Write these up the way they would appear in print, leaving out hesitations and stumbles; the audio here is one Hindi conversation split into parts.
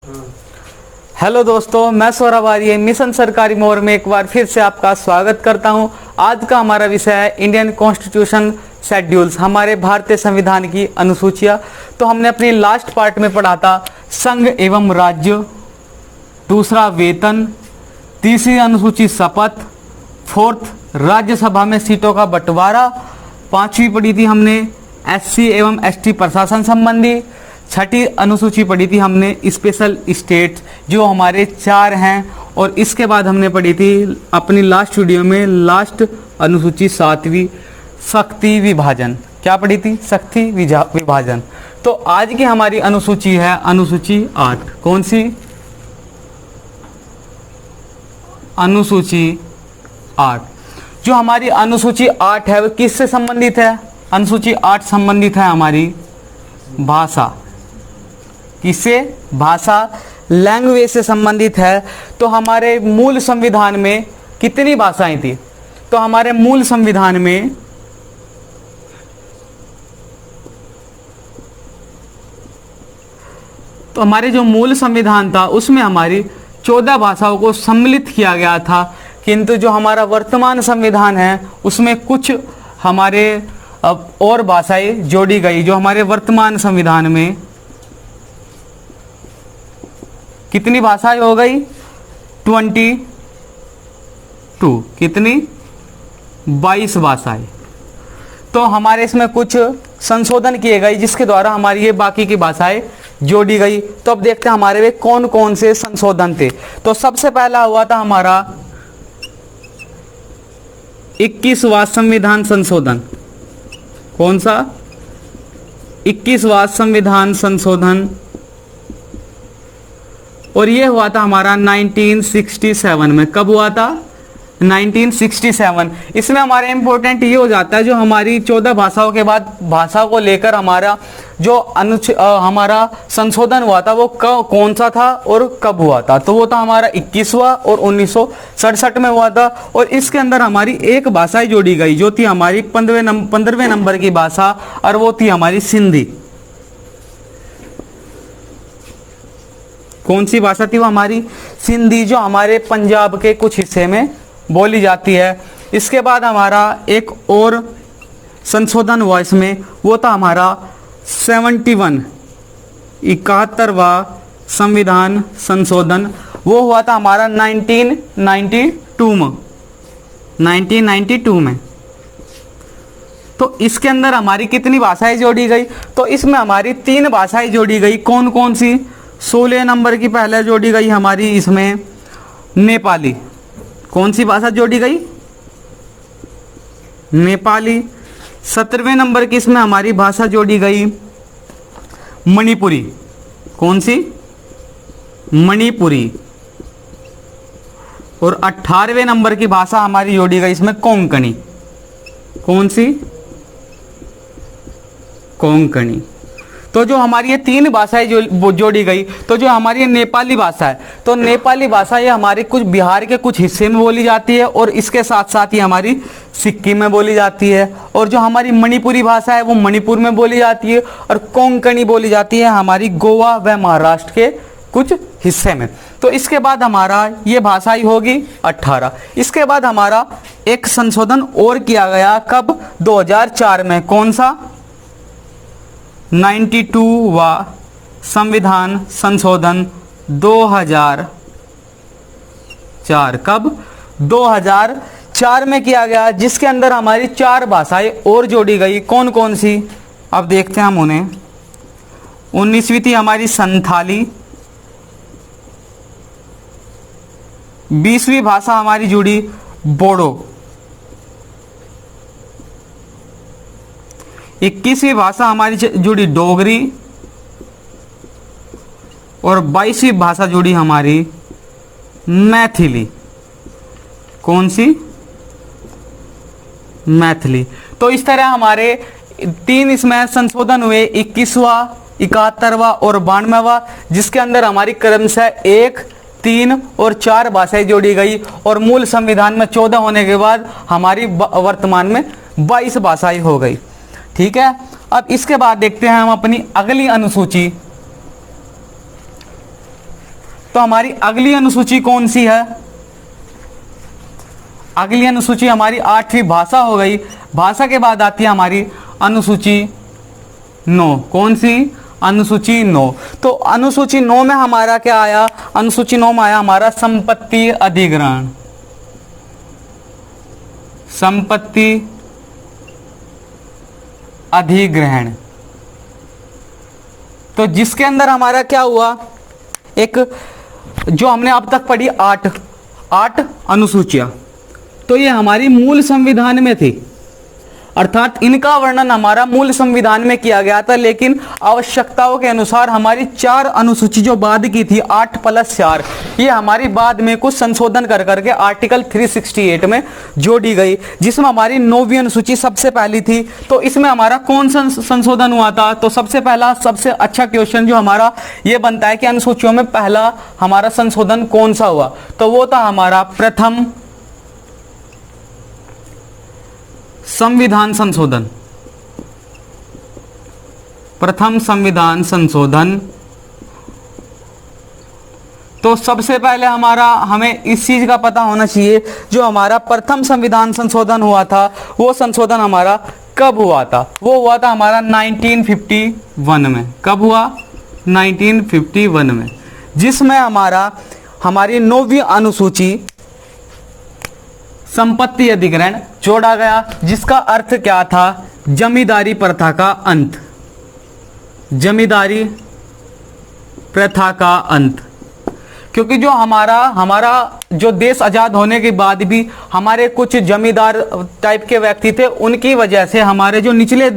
हेलो दोस्तों, मैं सौरभ आर्य मिशन सरकारी मोर में एक बार फिर से आपका स्वागत करता हूं। आज का हमारा विषय है इंडियन कॉन्स्टिट्यूशन शेड्यूल्स, हमारे भारतीय संविधान की अनुसूचियां। तो हमने अपने लास्ट पार्ट में पढ़ा था संघ एवं राज्य, दूसरा वेतन, तीसरी अनुसूची शपथ, फोर्थ राज्यसभा में सीटों का बंटवारा, पांचवी पढ़ी थी हमने एससी एवं एसटी प्रशासन संबंधी, छठी अनुसूची पढ़ी थी हमने स्पेशल स्टेट जो हमारे 4 हैं, और इसके बाद हमने पढ़ी थी अपनी लास्ट वीडियो में लास्ट अनुसूची 7वीं शक्ति विभाजन। क्या पढ़ी थी? शक्ति विभाजन। तो आज की हमारी अनुसूची है अनुसूची 8। कौन सी? अनुसूची 8। जो हमारी अनुसूची 8 है वो किससे संबंधित है? अनुसूची 8 संबंधित है हमारी भाषा। किससे? भाषा, लैंग्वेज से संबंधित है। तो हमारे मूल संविधान में कितनी भाषाएं थी? तो हमारे मूल संविधान में हमारे जो मूल संविधान था उसमें हमारी 14 भाषाओं को सम्मिलित किया गया था, किंतु जो हमारा वर्तमान संविधान है उसमें कुछ हमारे और भाषाएं जोड़ी गई। जो हमारे वर्तमान संविधान में कितनी भाषाएं हो गई? 22। कितनी? 22 भाषाएं। तो हमारे इसमें कुछ संशोधन किए गए जिसके द्वारा हमारी ये बाकी की भाषाएं जोड़ी गई। तो अब देखते हैं हमारे में कौन कौन से संशोधन थे। तो सबसे पहला हुआ था हमारा 21वां संविधान संशोधन। कौन सा? 21वां संविधान संशोधन, और ये हुआ था हमारा 1967 में। कब हुआ था? 1967। इसमें हमारे इंपॉर्टेंट ये हो जाता है जो हमारी 14 भाषाओं के बाद भाषा को लेकर हमारा जो हमारा संशोधन हुआ था वो कौन सा था और कब हुआ था। तो वो था हमारा 21वां और 1967 में हुआ था। और इसके अंदर हमारी एक भाषा जोड़ी गई जो थी हमारी 15वें नंबर की भाषा, और वो थी हमारी सिंधी। कौन सी भाषा थी वो? हमारी सिंधी, जो हमारे पंजाब के कुछ हिस्से में बोली जाती है। इसके बाद हमारा एक और संशोधन हुआ इसमें, वो था हमारा 71वां संविधान संशोधन। वो हुआ था हमारा 1992 में। तो इसके अंदर हमारी कितनी भाषाएं जोड़ी गई? तो इसमें हमारी 3 भाषाएं जोड़ी गई। कौन कौन सी? 16 नंबर की पहले जोड़ी गई हमारी इसमें नेपाली। कौन सी भाषा जोड़ी गई? नेपाली। 17वें नंबर की इसमें हमारी भाषा जोड़ी गई मणिपुरी। कौन सी? मणिपुरी। और 18वें नंबर की भाषा हमारी जोड़ी गई इसमें कोंकणी। कौन सी? कोंकणी। तो जो हमारी ये 3 भाषाएं जो जोड़ी गई, तो जो हमारी ये नेपाली भाषा है, तो नेपाली भाषा ये हमारे कुछ बिहार के कुछ हिस्से में बोली जाती है, और इसके साथ साथ ही हमारी सिक्किम में बोली जाती है। और जो हमारी मणिपुरी भाषा है वो मणिपुर में बोली जाती है, और कोंकणी बोली जाती है हमारी गोवा व महाराष्ट्र के कुछ हिस्से में। तो इसके बाद हमारा ये भाषा ही होगी 18। इसके बाद हमारा एक संशोधन और किया गया। कब? 2004 में। कौन सा? 92वां संविधान संशोधन 2004। कब? 2004 में किया गया, जिसके अंदर हमारी 4 भाषाएं और जोड़ी गई। कौन कौन सी? अब देखते हैं हम उन्हें। 19वीं थी हमारी संथाली। 20वीं भाषा हमारी जुड़ी बोडो। 21वीं भाषा हमारी जुड़ी डोगरी, और 22वीं भाषा जुड़ी हमारी मैथिली। कौन सी? मैथिली। तो इस तरह हमारे 3 इसमें संशोधन हुए, 21वां, 71वां और 92वां, जिसके अंदर हमारी क्रमशः 1, 3 और 4 भाषाएं जोड़ी गई। और मूल संविधान में 14 होने के बाद हमारी वर्तमान में 22 भाषाएं हो गई। ठीक है। अब इसके बाद देखते हैं हम अपनी अगली अनुसूची तो हमारी अगली अनुसूची कौन सी है? अगली अनुसूची हमारी 8वीं भाषा हो गई। भाषा के बाद आती है हमारी अनुसूची 9। कौन सी? अनुसूची 9। तो अनुसूची 9 में हमारा क्या आया? अनुसूची 9 में आया हमारा संपत्ति अधिग्रहण। संपत्ति अधिग्रहण, तो जिसके अंदर हमारा क्या हुआ, एक जो हमने अब तक पढ़ी 8 अनुसूचियां, तो ये हमारी मूल संविधान में थी, अर्थात इनका वर्णन हमारा मूल संविधान में किया गया था। लेकिन आवश्यकताओं के अनुसार हमारी 4 अनुसूची जो बाद की थी 8+4, ये हमारी बाद में कुछ संशोधन कर करके आर्टिकल 368 में जोड़ी गई, जिसमें हमारी 9वीं अनुसूची सबसे पहली थी। तो इसमें हमारा कौन सा संशोधन हुआ था? तो सबसे पहला सबसे अच्छा क्वेश्चन जो हमारा ये बनता है कि अनुसूचियों में पहला हमारा संशोधन कौन सा हुआ? तो वो था हमारा प्रथम संविधान संशोधन। प्रथम संविधान संशोधन। तो सबसे पहले हमारा हमें इस चीज का पता होना चाहिए, जो हमारा प्रथम संविधान संशोधन हुआ था वो संशोधन हमारा कब हुआ था? वो हुआ था हमारा 1951 में। कब हुआ? 1951 में, जिसमें हमारी 9वीं अनुसूची संपत्ति अधिग्रहण जोड़ा गया, जिसका अर्थ क्या था? जमींदारी प्रथा का अंत। जमींदारी प्रथा का अंत, क्योंकि जो हमारा जो देश आजाद होने के बाद भी हमारे कुछ जमींदार टाइप के व्यक्ति थे, उनकी वजह से हमारे जो निचले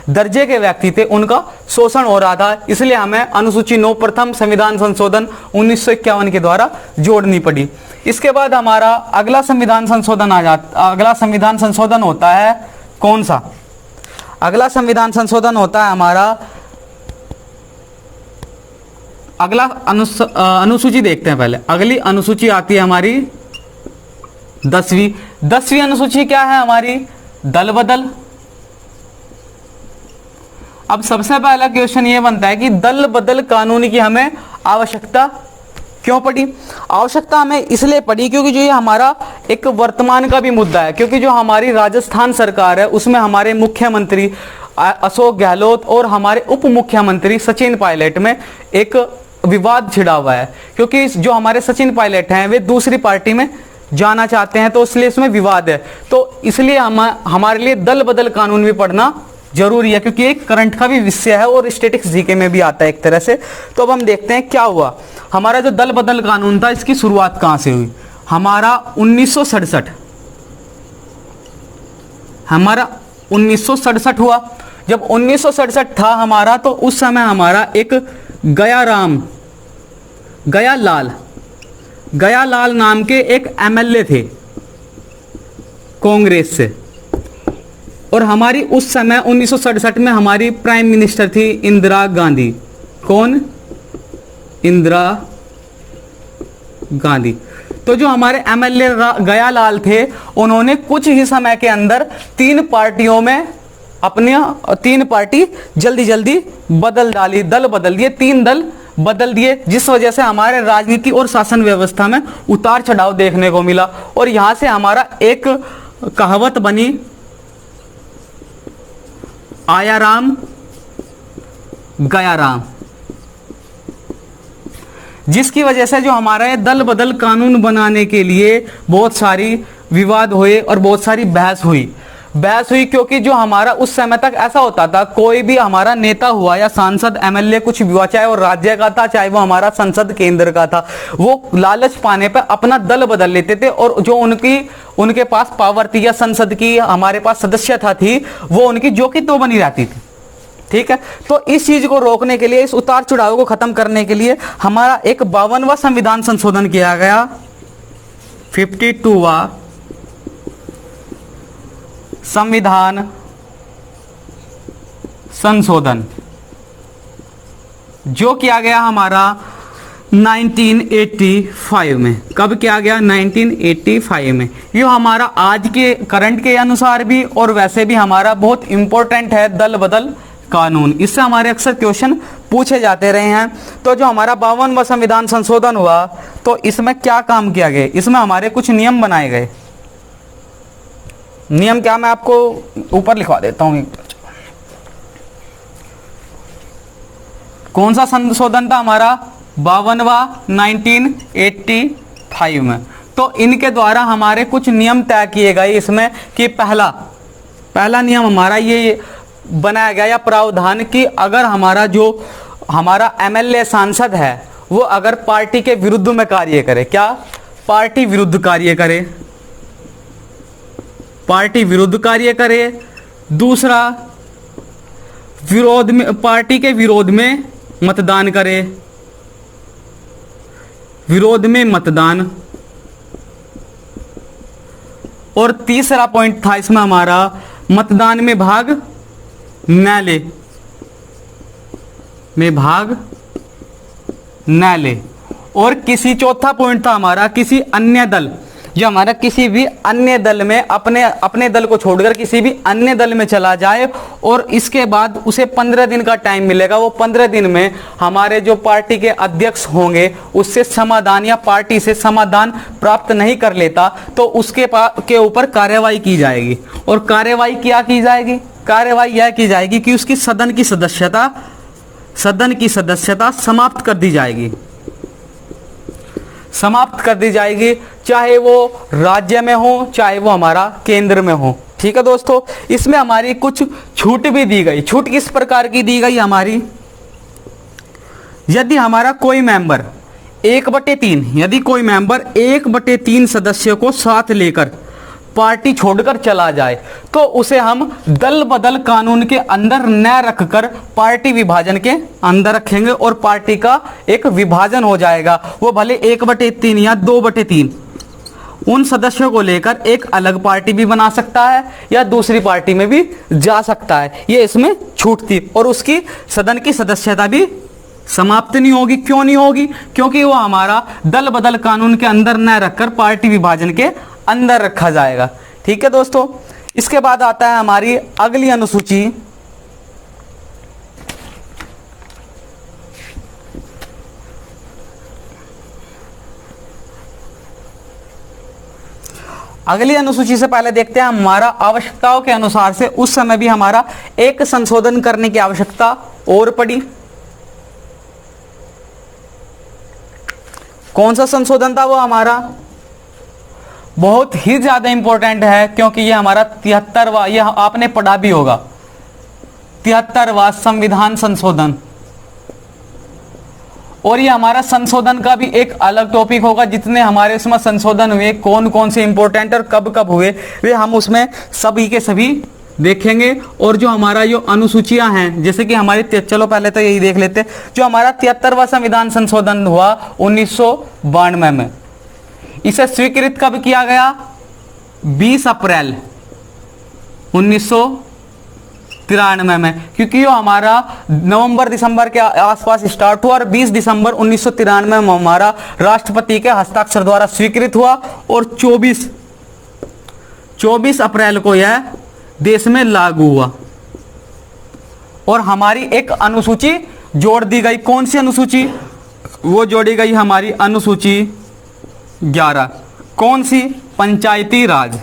दर्जे के व्यक्ति थे उनका शोषण हो रहा था। इसलिए हमें अनुसूची 9 प्रथम संविधान संशोधन 1951 के द्वारा जोड़नी पड़ी। इसके बाद हमारा अगला संविधान संशोधन अगला संविधान संशोधन होता है कौन सा? अगला संविधान संशोधन होता है हमारा, अगला अनुसूची देखते हैं पहले। अगली अनुसूची आती है हमारी 10वीं अनुसूची क्या है हमारी? दल बदल। अब सबसे पहला क्वेश्चन ये बनता है कि दल बदल कानून की हमें आवश्यकता क्यों पड़ी? आवश्यकता हमें इसलिए पड़ी क्योंकि जो ये हमारा एक वर्तमान का भी मुद्दा है, क्योंकि जो हमारी राजस्थान सरकार है उसमें हमारे मुख्यमंत्री अशोक गहलोत और हमारे उप मुख्यमंत्री सचिन पायलट में एक विवाद छिड़ा हुआ है, क्योंकि जो हमारे सचिन पायलट हैं वे दूसरी पार्टी में जाना चाहते हैं, तो इसलिए इसमें विवाद है। तो इसलिए हमारे लिए दल बदल कानून भी पढ़ना जरूरी है, क्योंकि एक करंट का भी विषय है और स्टैटिक्स जीके में भी आता है एक तरह से। तो अब हम देखते हैं क्या हुआ। हमारा जो दल बदल कानून था इसकी शुरुआत कहां से हुई? हमारा 1967, हमारा 1967 हुआ। जब 1967 था हमारा, तो उस समय हमारा एक गयालाल नाम के एक एमएलए थे कांग्रेस से, और हमारी उस समय 1967 में हमारी प्राइम मिनिस्टर थी इंदिरा गांधी। कौन? इंदिरा गांधी। तो जो हमारे एमएलए गयालाल थे उन्होंने कुछ ही समय के अंदर 3 पार्टियों में अपने 3 पार्टी जल्दी बदल डाली, दल बदल दिए, 3 दल बदल दिए, जिस वजह से हमारे राजनीति और शासन व्यवस्था में उतार चढ़ाव देखने को मिला। और यहां से हमारा एक कहावत बनी, आया राम गया राम, जिसकी वजह से जो हमारा ये दल बदल कानून बनाने के लिए बहुत सारी विवाद हुए और बहुत सारी बहस हुई, क्योंकि जो हमारा उस समय तक ऐसा होता था, कोई भी हमारा नेता हुआ या सांसद एमएलए कुछ भी हुआ, चाहे वो राज्य का था चाहे वो हमारा संसद केंद्र का था, वो लालच पाने पर अपना दल बदल लेते थे, और जो उनके पास पावर थी या संसद की हमारे पास सदस्यता थी वो उनकी जो की तो बनी रहती थी। ठीक है, तो इस चीज को रोकने के लिए, इस उतार चढ़ाव को खत्म करने के लिए हमारा एक 52वां संविधान संशोधन किया गया, 52वां संविधान संशोधन, जो किया गया हमारा 1985 में। कब किया गया? 1985 में। ये हमारा आज के करंट के अनुसार भी और वैसे भी हमारा बहुत इंपॉर्टेंट है दल बदल कानून। इससे हमारे अक्सर क्वेश्चन पूछे जाते रहे हैं। तो जो हमारा 52वां संविधान संशोधन हुआ तो इसमें क्या काम किया गया, इसमें हमारे कुछ नियम बनाए गए। नियम क्या, मैं आपको ऊपर लिखवा देता हूं। कौन सा संशोधन था हमारा, 52वां 1985 में। तो इनके द्वारा हमारे कुछ नियम तय किए गए इसमें कि पहला नियम हमारा ये बनाया गया या प्रावधान कि अगर हमारा एमएलए सांसद है वो अगर पार्टी के विरुद्ध में कार्य करे, क्या, पार्टी विरुद्ध कार्य करे, पार्टी विरुद्ध कार्य करे। दूसरा, पार्टी के विरोध में मतदान करे, विरोध में मतदान। और तीसरा पॉइंट था इसमें हमारा, मतदान में भाग न ले। और चौथा पॉइंट था हमारा, किसी अन्य दल, जो हमारा किसी भी अन्य दल में अपने दल को छोड़कर किसी भी अन्य दल में चला जाए और इसके बाद उसे 15 दिन का टाइम मिलेगा। वो 15 दिन में हमारे जो पार्टी के अध्यक्ष होंगे उससे समाधान या पार्टी से समाधान प्राप्त नहीं कर लेता तो उसके के ऊपर कार्रवाई की जाएगी। और कार्रवाई क्या की जाएगी, कार्रवाई यह की जाएगी कि उसकी सदन की सदस्यता समाप्त कर दी जाएगी, चाहे वो राज्य में हो चाहे वो हमारा केंद्र में हो। ठीक है दोस्तों, इसमें हमारी कुछ छूट भी दी गई। छूट किस प्रकार की दी गई हमारी, यदि हमारा कोई मेंबर 1/3, यदि कोई मेंबर 1/3 सदस्यों को साथ लेकर पार्टी छोड़कर चला जाए तो उसे हम दल बदल कानून के अंदर न रखकर पार्टी विभाजन के अंदर रखेंगे और पार्टी का एक विभाजन हो जाएगा। वो भले 1/3 या 2/3 उन सदस्यों को लेकर एक अलग पार्टी भी बना सकता है या दूसरी पार्टी में भी जा सकता है, ये इसमें छूट थी। और उसकी सदन की सदस्यता भी समाप्त नहीं होगी। क्यों नहीं होगी, क्योंकि वो हमारा दल बदल कानून के अंदर न रखकर पार्टी विभाजन के अंदर रखा जाएगा। ठीक है दोस्तों, इसके बाद आता है हमारी अगली अनुसूची, अगली अनुसूची से पहले देखते हैं हमारा आवश्यकताओं के अनुसार से उस समय भी हमारा एक संशोधन करने की आवश्यकता और पड़ी। कौन सा संशोधन था वो हमारा, बहुत ही ज्यादा इंपॉर्टेंट है क्योंकि ये हमारा 73वां, यह आपने पढ़ा भी होगा, 73वां संविधान संशोधन। और ये हमारा संशोधन का भी एक अलग टॉपिक होगा, जितने हमारे उसमें संशोधन हुए, कौन कौन से इंपॉर्टेंट और कब कब हुए, वे हम उसमें सभी के सभी देखेंगे। और जो हमारा जो अनुसूचियां हैं, जैसे कि हमारी, चलो पहले तो यही देख लेते, जो हमारा 73वां संविधान संशोधन हुआ 1992 में, इसे स्वीकृत कब किया गया, 20 अप्रैल 1993 में, क्योंकि ये हमारा नवंबर दिसंबर के आसपास स्टार्ट हुआ और 20 दिसंबर 1993 में हमारा राष्ट्रपति के हस्ताक्षर द्वारा स्वीकृत हुआ और 24 अप्रैल को यह देश में लागू हुआ। और हमारी एक अनुसूची जोड़ दी गई। कौन सी अनुसूची, वो जोड़ी गई हमारी अनुसूची 11। कौन सी, पंचायती राज,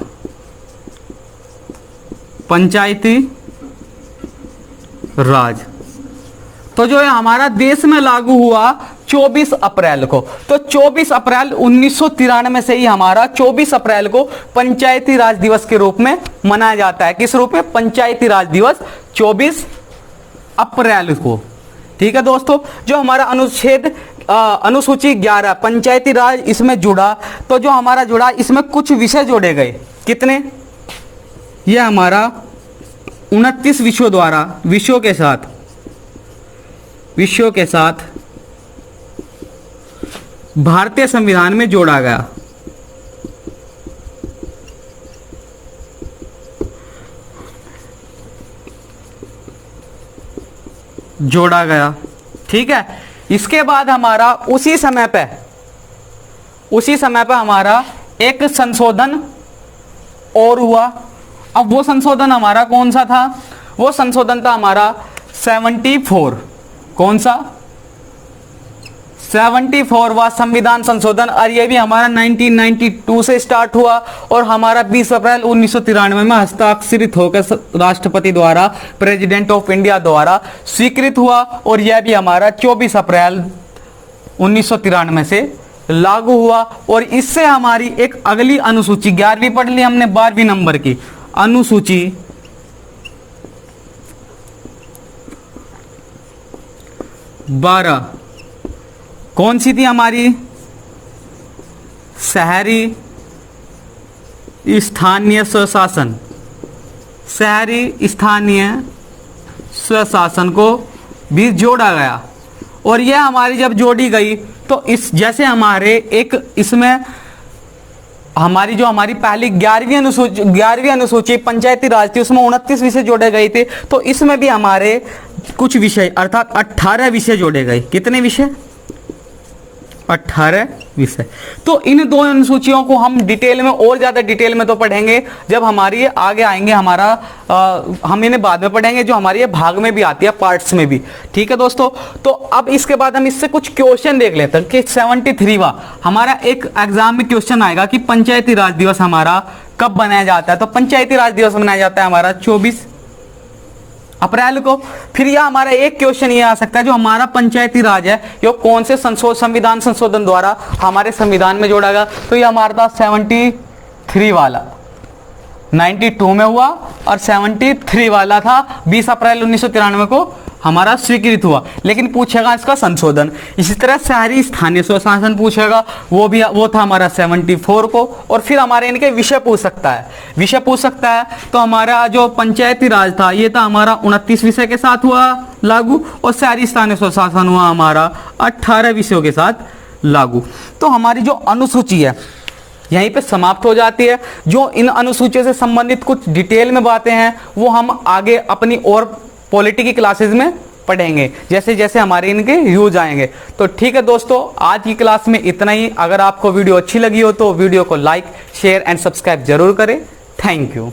पंचायती राज। तो जो है हमारा देश में लागू हुआ 24 अप्रैल को। तो 24 अप्रैल 1993 से ही हमारा 24 अप्रैल को पंचायती राज दिवस के रूप में मनाया जाता है। किस रूप में, पंचायती राज दिवस 24 अप्रैल को। ठीक है दोस्तों, जो हमारा अनुसूची 11 पंचायती राज इसमें जुड़ा, तो जो हमारा जुड़ा इसमें कुछ विषय जोड़े गए। कितने, ये हमारा 29 विषयों द्वारा, विषयों के साथ भारतीय संविधान में जोड़ा गया। ठीक है, इसके बाद हमारा उसी समय पे हमारा एक संशोधन और हुआ। अब वो संशोधन हमारा कौन सा था, वो संशोधन था हमारा 74 कौन सा 74वां संविधान संशोधन, और ये भी हमारा 1992 से स्टार्ट हुआ और हमारा 20 अप्रैल 1993 में हस्ताक्षरित होकर राष्ट्रपति द्वारा, प्रेसिडेंट ऑफ इंडिया द्वारा स्वीकृत हुआ, और यह भी हमारा 24 अप्रैल 1993 से लागू हुआ। और इससे हमारी एक अगली अनुसूची 11वीं पढ़ ली हमने, 12वीं नंबर की अनुसूची 12 कौन सी थी हमारी, शहरी स्थानीय स्वशासन, शहरी स्थानीय स्वशासन को भी जोड़ा गया। और यह हमारी जब जोड़ी गई तो इस जैसे हमारे एक इसमें हमारी जो हमारी पहली 11वीं अनुसूची पंचायती राज थी, उसमें 29 विषय जोड़े गए थे। तो इसमें भी हमारे कुछ विषय अर्थात 18 विषय जोड़े गए। कितने विषय, 18 विषय। तो इन दो अनुसूचियों को हम डिटेल में और ज्यादा डिटेल में तो पढ़ेंगे जब हमारी आगे आएंगे, हम इन्हें बाद में पढ़ेंगे, जो हमारी भाग में भी आती है, पार्ट्स में भी। ठीक है दोस्तों, तो अब इसके बाद हम इससे कुछ क्वेश्चन देख लेते हैं कि 73वां हमारा एक एग्जाम में क्वेश्चन आएगा कि पंचायती राज दिवस हमारा कब मनाया जाता है। तो पंचायती राज दिवस मनाया जाता है हमारा 24 अप्रैल को। फिर यह हमारा एक क्वेश्चन ये आ सकता है, जो हमारा पंचायती राज है यो कौन से संविधान संशोधन द्वारा हमारे संविधान में जोड़ा गया। तो ये हमारा था 73 वाला, 92 में हुआ, और 73 वाला था 20 अप्रैल 1993 को हमारा स्वीकृत हुआ। लेकिन पूछेगा इसका संशोधन। इसी तरह शहरी स्थानीय स्वशासन पूछेगा, वो था हमारा 74 को। और फिर हमारे इनके विषय पूछ सकता है, तो हमारा जो पंचायती राज था ये था हमारा 29 विषय के साथ हुआ लागू, और शहरी स्थानीय स्वशासन हुआ हमारा 18 विषयों के साथ लागू। तो हमारी जो अनुसूची है यहीं पे समाप्त हो जाती है। जो इन अनुसूचियों से संबंधित कुछ डिटेल में बातें हैं वो हम आगे अपनी और पॉलिटी की क्लासेस में पढ़ेंगे, जैसे जैसे हमारे इनके यूज आएंगे। तो ठीक है दोस्तों, आज की क्लास में इतना ही। अगर आपको वीडियो अच्छी लगी हो तो वीडियो को लाइक, शेयर एंड सब्सक्राइब जरूर करें। Thank you.